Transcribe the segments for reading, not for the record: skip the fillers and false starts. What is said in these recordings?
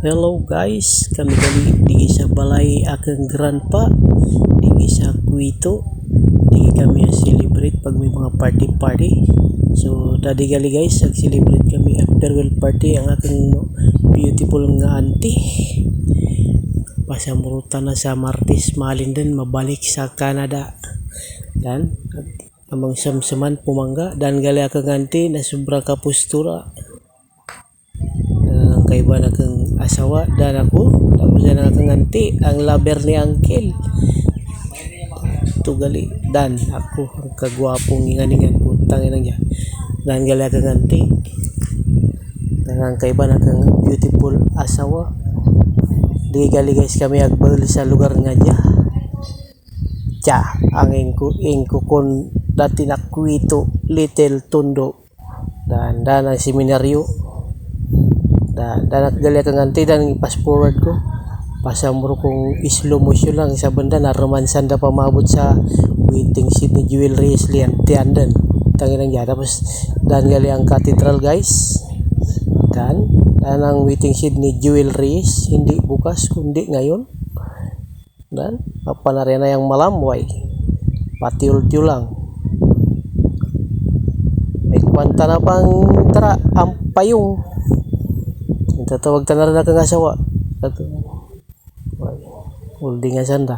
Hello guys, kami di sa balay akong grandpa, di sa Kuito, di kami celebrate pag may mga party. So tadi gali guys, celebrate kami farewell party ang aking beautiful nga auntie. Pasamurutan na sa Martes, malin din mabalik sa Canada. Dan amang samsaman pumangga dan gali akong auntie na sobra ka postura. Kaiba na kang asawa dan ako tapos na kang anti ang lover ni Uncle tugali dan ako ang kagwapong inganingan putang ina niya dan gali kang anti dan kaiba na kang beautiful asawa di gali guys kami agbalik sa lugar nga niya ang ingko kon dati na Kuito Little Tondo dan ang seminaryo dan gali kang anti dan i-fast forward ko pasamuro kong slow motion lang sa banda na romansan da pamabot sa waiting seat ni Jewel Reyes Tiandan tangin ang tapos dan gali ang cathedral guys dan ang waiting seat ni Jewel Reyes hindi bukas kundi ngayon dan apa na rin na yung malamway patiul-tiul lang may kwanta na pang tara ang payong tatawag ta na rin akong asawa holding nga sanda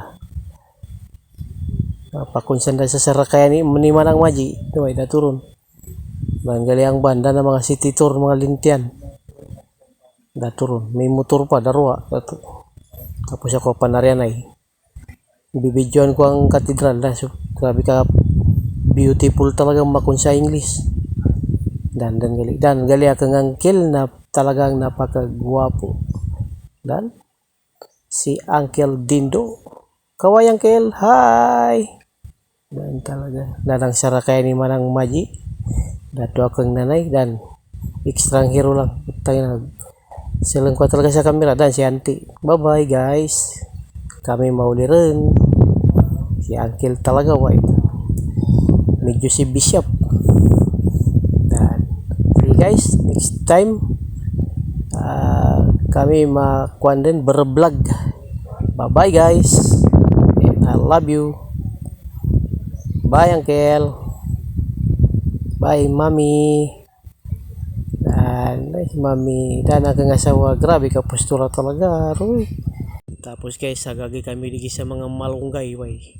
pakunsanda sa sarakayan ni Manang Maji ay naturon banggali ang banda na mga city tour mga lintian naturon may motor pa darwa tapos ako panarian ay bibidyoan ko ang katedral na so, grabe ka beautiful talaga makunsa English dan gali akong uncle na talagang napakagwapo dan si Uncle Dindo kaway Uncle hi dan talaga dadang sarakay ni Manang Maji dato akong nanay dan extrang hero lang tayo silang ko talaga sa kamera dan si auntie bye bye guys kami mauli rin si Uncle talaga way medyo si Bishop dan okay guys next time kami makuan din bervlog bye bye guys and I love you bye Uncle bye Mami dan Mami dan akong asawa grabe ka postura talaga Roy. Tapos guys sagagi kami digi sa mga malunggay way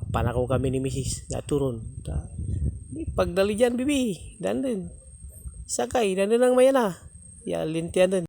panakaw kami ni Mrs. Naturon pagdali dyan bibi dan din sakay dan din ang mayana ya lintian din